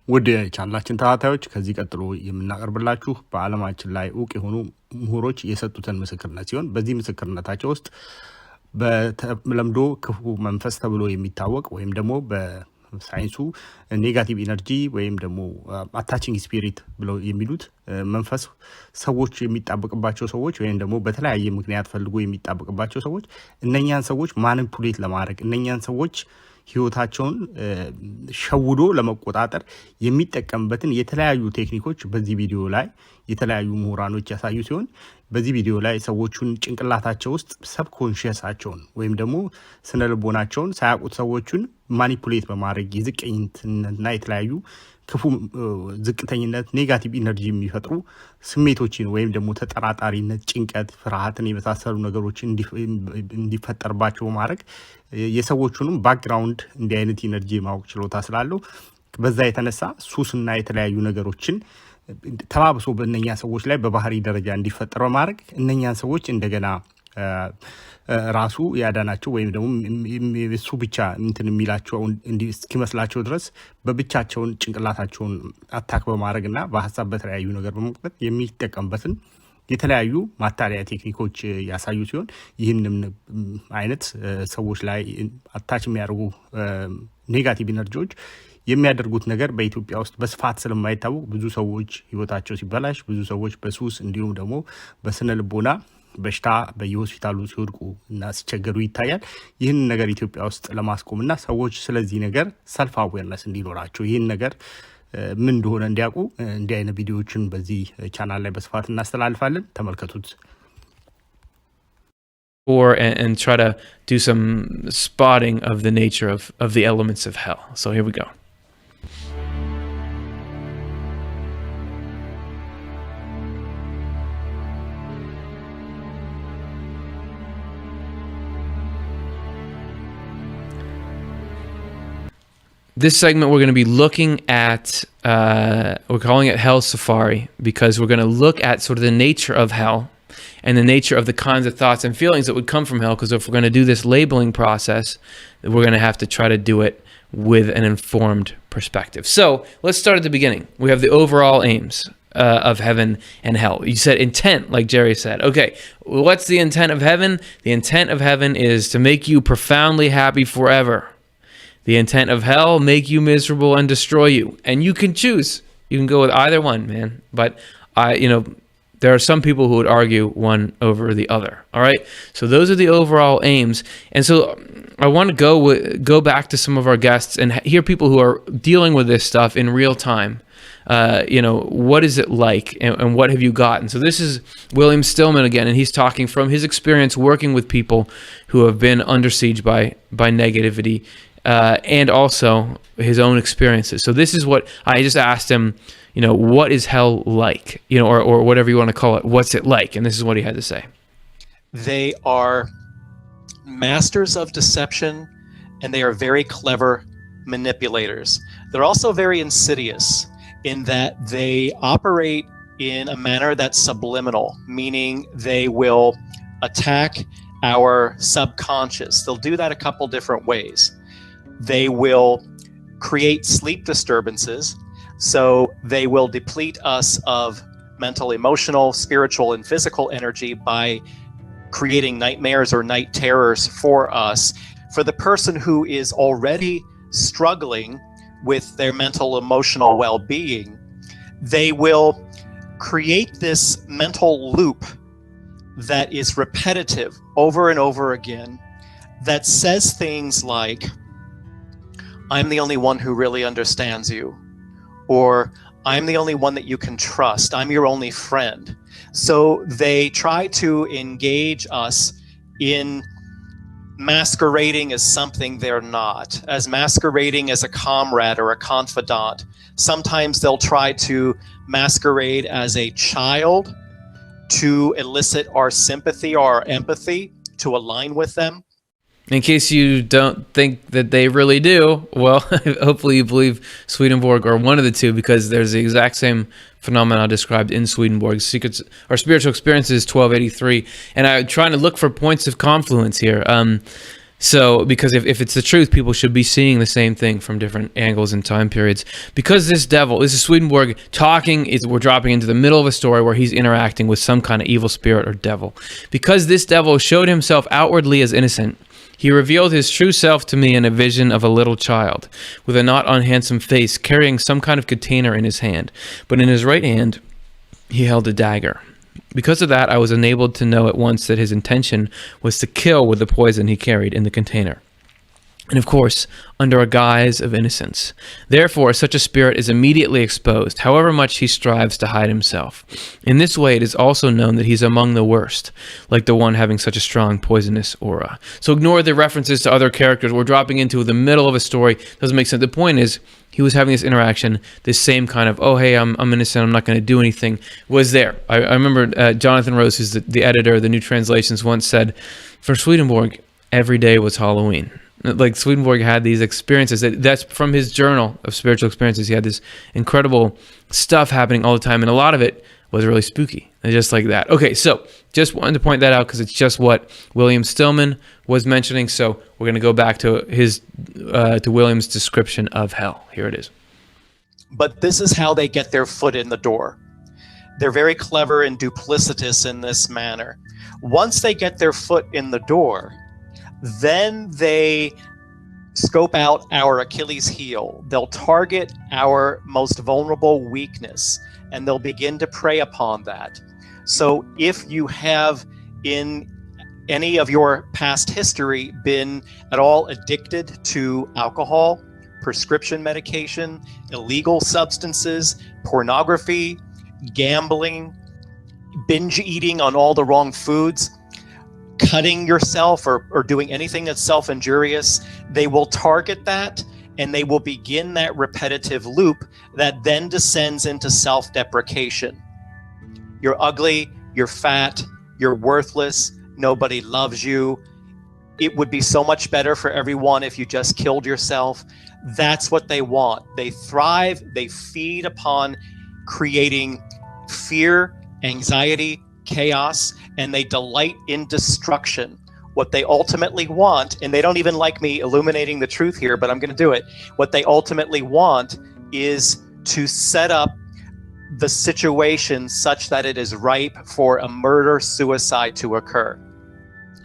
ውድ የቻናላችን ተከታታዮች ከዚህ ቀጥሎ የምናቀርብላችሁ በዓለማችን ላይ ዕውቅ የሆኑ ምሁሮች የሰጡትን ምስክርነት ሲሆን በዚህ ምስክርነታቸው ውስጥ በተለምዶ ክፉ መንፈስ ተብሎ የሚታወቅ ወይም ደግሞ በሳይንሱ ኔጋቲቭ ኢነርጂ ወይም ደግሞ አታቺንግ ስፒሪት ብለው የሚሉት መንፈስ ሰዎች የሚጣበቅባቸው ሰዎች ወይም ደግሞ በተለያየ ምክንያት ፈልጎ የሚጣበቅባቸው ሰዎች እነኛን ሰዎች ማኒፑሌት ለማድረግ እነኛን ሰዎች ህይወታቸውን ሸውዶ ለመቆጣጠር የሚጠቀምበትን የተለያዩ ቴክኒኮች በዚህ ቪዲዮ ላይ የተለያዩ ምሁራኖች ያሳዩ ሲሆን በዚህ ቪዲዮ ላይ ሰዎቹን ጭንቅላታቸው ውስጥ ሰብኮንሺየሳቸውን ወይም ደግሞ ስነልቦናቸውን ሳያውቁት ሰዎቹን ማኒፑሌት በማድረግ የዝቅኝነትና የተለያዩ ክፉ ዝቅተኝነት ኔጋቲቭ ኢነርጂ የሚፈጥሩ ስሜቶችን ወይም ደግሞ ተጠራጣሪነት፣ ጭንቀት፣ ፍርሃትን የመሳሰሉ ነገሮች እንዲፈጠርባቸው ማድረግ የሰዎቹንም ባክግራውንድ እንዲህ አይነት ኢነርጂ ማወቅ ችሎታ ስላለው በዛ የተነሳ ሱስና የተለያዩ ነገሮችን ተባብሶ በእነኛ ሰዎች ላይ በባህሪ ደረጃ እንዲፈጠር በማድረግ እነኛን ሰዎች እንደገና ራሱ ያዳናቸው ወይም ደግሞ እሱ ብቻ እንትን የሚላቸው እስኪመስላቸው ድረስ በብቻቸውን ጭንቅላታቸውን አታክ በማድረግና በሀሳብ በተለያዩ ነገር በመቅጠት የሚጠቀምበትን የተለያዩ ማታለያ ቴክኒኮች ያሳዩ ሲሆን ይህንም አይነት ሰዎች ላይ አታች የሚያደርጉ ኔጋቲቭ ኢነርጂዎች የሚያደርጉት ነገር በኢትዮጵያ ውስጥ በስፋት ስለማይታወቅ ብዙ ሰዎች ህይወታቸው ሲበላሽ፣ ብዙ ሰዎች በሱስ እንዲሁም ደግሞ በስነ ልቦና በሽታ በየሆስፒታሉ ሲወድቁ እና ሲቸገሩ ይታያል። ይህን ነገር ኢትዮጵያ ውስጥ ለማስቆምና ሰዎች ስለዚህ ነገር ሰልፍ አዌርነስ እንዲኖራቸው ይህን ነገር ምን እንደሆነ እንዲያውቁ እንዲህ አይነት ቪዲዮዎችን በዚህ ቻናል ላይ በስፋት እናስተላልፋለን። ተመልከቱት። And try to do some spotting of the nature of the elements of hell. So here we go. This segment, we're going to be looking at, we're calling it Hell Safari, because we're going to look at sort of the nature of hell and the nature of the kinds of thoughts and feelings that would come from hell, because if we're going to do this labeling process, we're going to have to try to do it with an informed perspective. So let's start at the beginning. We have the overall aims of heaven and hell. You said intent, like Jerry said. Okay, what's the intent of heaven? The intent of heaven is to make you profoundly happy forever. The intent of hell, make you miserable and destroy you. And you can choose. You can go with either one, man. But there are some people who would argue one over the other. All right. So those are the overall aims. And so I want to go back to some of our guests and hear people who are dealing with this stuff in real time. What is it like, and what have you gotten? So this is William Stillman again, and he's talking from his experience working with people who have been under siege by negativity. And also his own experiences. So this is what I just asked him, what is hell like? Or whatever you want to call it. What's it like? And this is what he had to say. They are masters of deception, and they are very clever manipulators. They're also very insidious in that they operate in a manner that's subliminal, meaning they will attack our subconscious. They'll do that a couple different ways. They will create sleep disturbances, so they will deplete us of mental, emotional, spiritual, and physical energy by creating nightmares or night terrors for us. For the person who is already struggling with their mental, emotional well-being, they will create this mental loop that is repetitive over and over again, that says things like, I'm the only one who really understands you, or I'm the only one that you can trust, I'm your only friend. So they try to engage us in masquerading as something they're not, as masquerading as a comrade or a confidant. Sometimes they'll try to masquerade as a child to elicit our sympathy or our empathy, to align with them. In case you don't think that they really do, well, hopefully you believe Swedenborg or one of the two, because there's the exact same phenomena described in Swedenborg. Secrets or Spiritual Experiences 1283. And I'm trying to look for points of confluence here. So, because if it's the truth, people should be seeing the same thing from different angles and time periods. Because this is Swedenborg talking, we're dropping into the middle of a story where he's interacting with some kind of evil spirit or devil. Because this devil showed himself outwardly as innocent, he revealed his true self to me in a vision of a little child, with a not unhandsome face, carrying some kind of container in his hand. But in his right hand, he held a dagger. Because of that, I was enabled to know at once that his intention was to kill with the poison he carried in the container. And of course, under a guise of innocence. Therefore, such a spirit is immediately exposed, however much he strives to hide himself. In this way, it is also known that he's among the worst, like the one having such a strong poisonous aura. So ignore the references to other characters. We're dropping into the middle of a story. Doesn't make sense. The point is, he was having this interaction, this same kind of, oh, hey, I'm innocent, I'm not going to do anything, was there. I remember Jonathan Rose, who's the editor of the New Translations, once said, for Swedenborg, every day was Halloween. Like Swedenborg had these experiences, that's from his journal of spiritual experiences. He had this incredible stuff happening all the time, and a lot of it was really spooky, just like that. Okay, so just wanted to point that out because it's just what William Stillman was mentioning. So we're going to go back to to William's description of hell. Here it is. But this is how they get their foot in the door. They're very clever and duplicitous in this manner. Once they get their foot in the door, then they scope out our Achilles heel. They'll target our most vulnerable weakness, and they'll begin to prey upon that. So if you have in any of your past history been at all addicted to alcohol, prescription medication, illegal substances, pornography, gambling, binge eating on all the wrong foods, cutting yourself or doing anything that's self-injurious, they will target that and they will begin that repetitive loop that then descends into self-deprecation. You're ugly, you're fat, you're worthless, nobody loves you. It would be so much better for everyone if you just killed yourself. That's what they want. They thrive, they feed upon creating fear, anxiety, chaos, and they delight in destruction. What they ultimately want, and they don't even like me illuminating the truth here, but I'm going to do it. What they ultimately want is to set up the situation such that it is ripe for a murder-suicide to occur.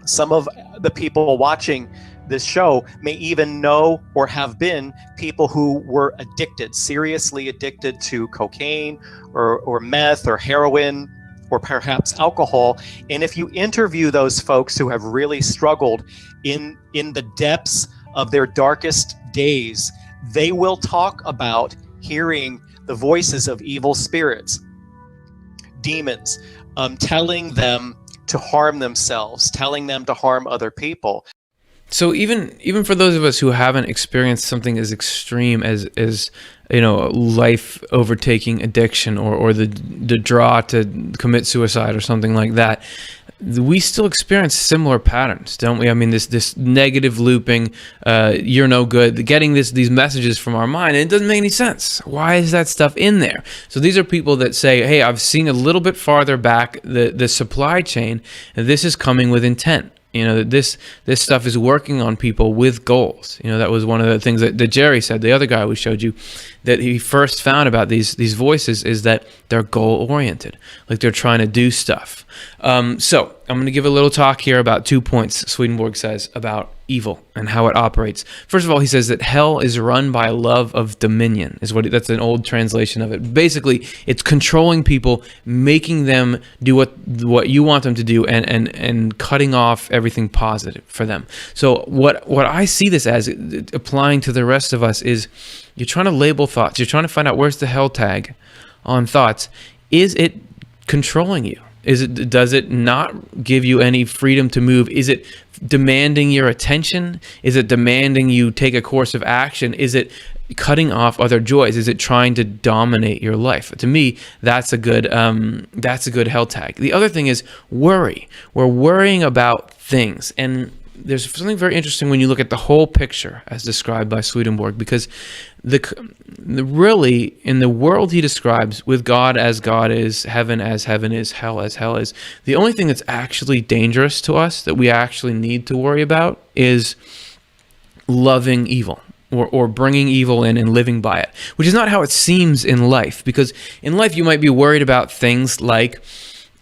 Some of the people watching this show may even know or have been people who were addicted, seriously addicted to cocaine or meth or heroin, or perhaps alcohol. And if you interview those folks who have really struggled in the depths of their darkest days, they will talk about hearing the voices of evil spirits, demons, telling them to harm themselves, telling them to harm other people. So even for those of us who haven't experienced something as extreme as life overtaking addiction or the draw to commit suicide or something like that, we still experience similar patterns, don't we? I mean, this negative looping, you're no good, getting these messages from our mind, and it doesn't make any sense. Why is that stuff in there? So these are people that say, hey, I've seen a little bit farther back the supply chain, and this is coming with intent. This stuff is working on people with goals. That was one of the things that Jerry said, the other guy we showed you, that he first found about these voices is that they're goal oriented, like they're trying to do stuff. So I'm going to give a little talk here about 2 points Swedenborg says about evil and how it operates. First of all, he says that hell is run by a love of dominion, that's an old translation of it. Basically, it's controlling people, making them do what you want them to do, and cutting off everything positive for them. So what I see this as, applying to the rest of us, is you're trying to label thoughts. You're trying to find out where's the hell tag on thoughts. Is it controlling you? Does it not give you any freedom to move? Is it demanding your attention? Is it demanding you take a course of action? Is it cutting off other joys? Is it trying to dominate your life? To me, that's a good hell tag. The other thing is worry. We're worrying about things, and there's something very interesting when you look at the whole picture as described by Swedenborg, because really in the world he describes, with God as God is, heaven as heaven is, hell as hell is, the only thing that's actually dangerous to us that we actually need to worry about is loving evil. Or bringing evil in and living by it, which is not how it seems in life. Because in life you might be worried about things like,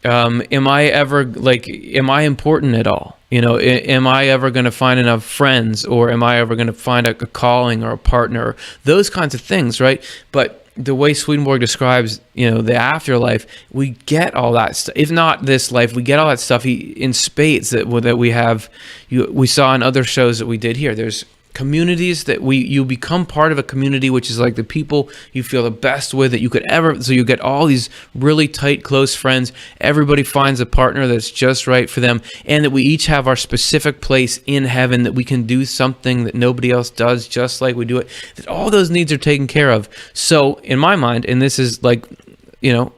am I important at all? Am I ever going to find enough friends, or am I ever going to find a calling or a partner? Those kinds of things, right? But the way Swedenborg describes, the afterlife, we get all that stuff. If not this life, we get all that stuff in spades that we have. We saw in other shows that we did here. There's communities that you become part of a community, which is like the people you feel the best with that you could ever. So you get all these really tight, close friends. Everybody finds a partner that's just right for them, and that we each have our specific place in heaven, that we can do something that nobody else does, just like we do it. That all those needs are taken care of. So in my mind, and this is like,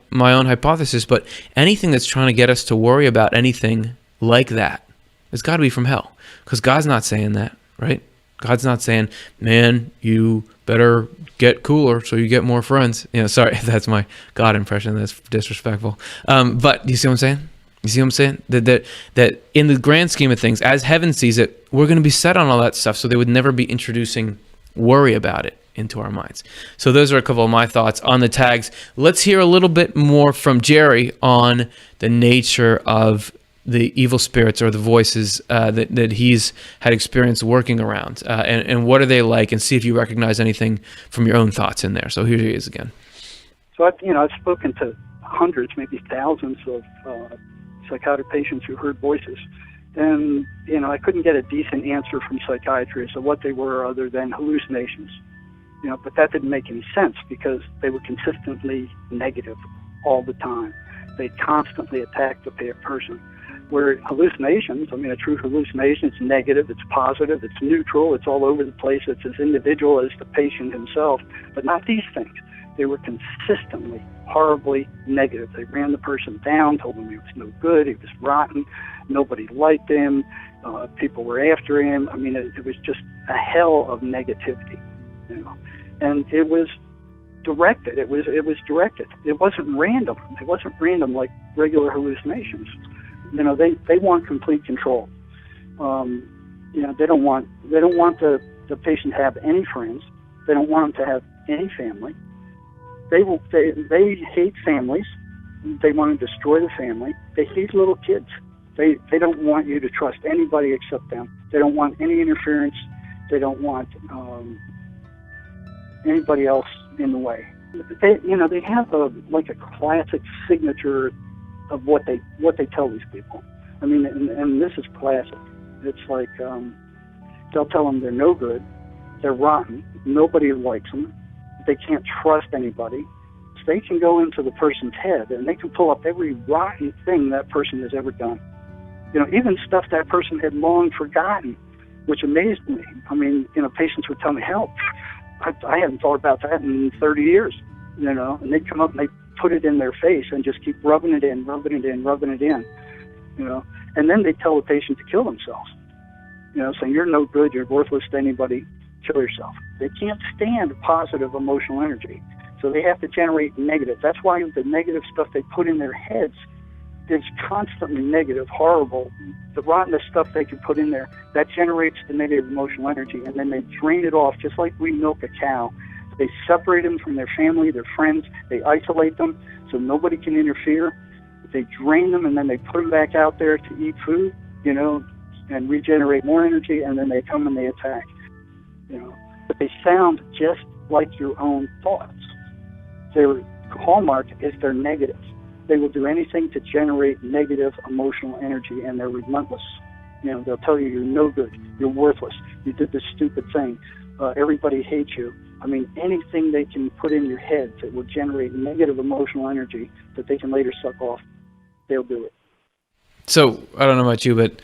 my own hypothesis, but anything that's trying to get us to worry about anything like that has got to be from hell, because God's not saying that, right? God's not saying, man, you better get cooler so you get more friends. Sorry if that's my God impression. That's disrespectful. But you see what I'm saying? You see what I'm saying? That in the grand scheme of things, as heaven sees it, we're going to be set on all that stuff, so they would never be introducing worry about it into our minds. So those are a couple of my thoughts on the tags. Let's hear a little bit more from Jerry on the nature of the evil spirits or the voices that he's had experience working around, and what are they like, and see if you recognize anything from your own thoughts in there. So here he is again. So I've spoken to hundreds, maybe thousands of psychotic patients who heard voices, and I couldn't get a decent answer from psychiatrists of what they were other than hallucinations. But that didn't make any sense, because they were consistently negative all the time. They constantly attacked the person. Where hallucinations, a true hallucination, it's negative, it's positive, it's neutral, it's all over the place, it's as individual as the patient himself, but not these things. They were consistently horribly negative. They ran the person down, told him he was no good, he was rotten, nobody liked him, people were after him. It was just a hell of negativity, and it was directed. It was directed. It wasn't random. It wasn't random like regular hallucinations. They want complete control. They don't want the patient to have any friends. They don't want them to have any family. They hate families. They want to destroy the family. They hate little kids. They don't want you to trust anybody except them. They don't want any interference. They don't want anybody else in the way. They have a classic signature of what they tell these people. And this is classic. It's like they'll tell them they're no good, they're rotten, nobody likes them, they can't trust anybody. So they can go into the person's head and they can pull up every rotten thing that person has ever done. Even stuff that person had long forgotten, which amazed me. Patients would tell me, "Help, I hadn't thought about that in 30 years." And they'd come up and they put it in their face and just keep rubbing it in, and then they tell the patient to kill themselves, saying, "You're no good, you're worthless to anybody, kill yourself." They can't stand positive emotional energy, so they have to generate negative. That's why the negative stuff they put in their heads is constantly negative, horrible. The rottenness stuff they can put in there, that generates the negative emotional energy, and then they drain it off just like we milk a cow. They separate them from their family, their friends. They isolate them so nobody can interfere. They drain them, and then they put them back out there to eat food, and regenerate more energy, and then they come and they attack. But they sound just like your own thoughts. Their hallmark is they're negative. They will do anything to generate negative emotional energy, and they're relentless. They'll tell you you're no good, you're worthless, you did this stupid thing, everybody hates you. Anything they can put in your head that will generate negative emotional energy that they can later suck off, they'll do it. So I don't know about you, but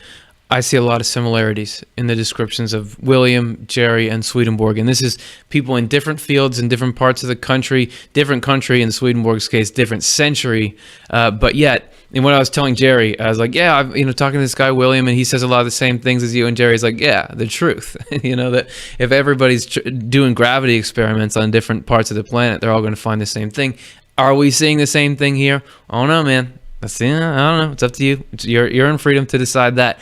I see a lot of similarities in the descriptions of William, Jerry, and Swedenborg. And this is people in different fields in different parts of the country, different country in Swedenborg's case, different century. But yet, and when I was telling Jerry, I was like, yeah, I'm talking to this guy, William, and he says a lot of the same things as you. And Jerry's like, yeah, the truth. That if everybody's doing gravity experiments on different parts of the planet, they're all going to find the same thing. Are we seeing the same thing here? I don't know, man. I don't know. It's up to you. You're in freedom to decide that.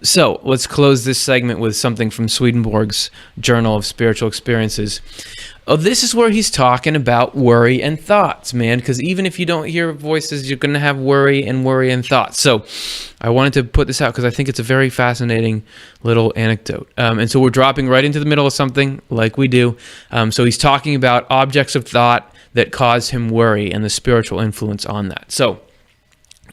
So let's close this segment with something from Swedenborg's Journal of Spiritual Experiences. Oh, this is where he's talking about worry and thoughts, man, because even if you don't hear voices, you're going to have worry and thoughts. So I wanted to put this out because I think it's a very fascinating little anecdote. And so we're dropping right into the middle of something like we do. So he's talking about objects of thought that cause him worry and the spiritual influence on that. So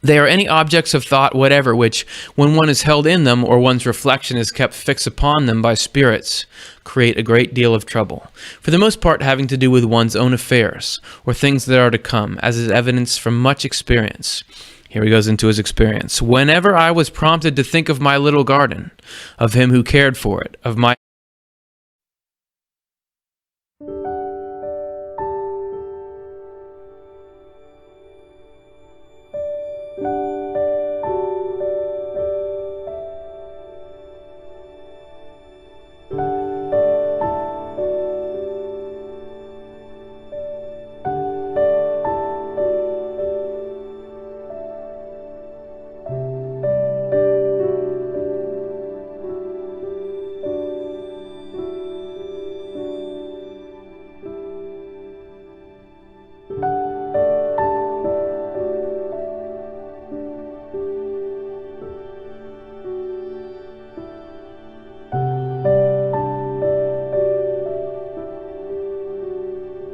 they are any objects of thought, whatever, which, when one is held in them or one's reflection is kept fixed upon them by spirits, create a great deal of trouble, for the most part having to do with one's own affairs, or things that are to come, as is evidenced from much experience. Here he goes into his experience. Whenever I was prompted to think of my little garden, of him who cared for it, of my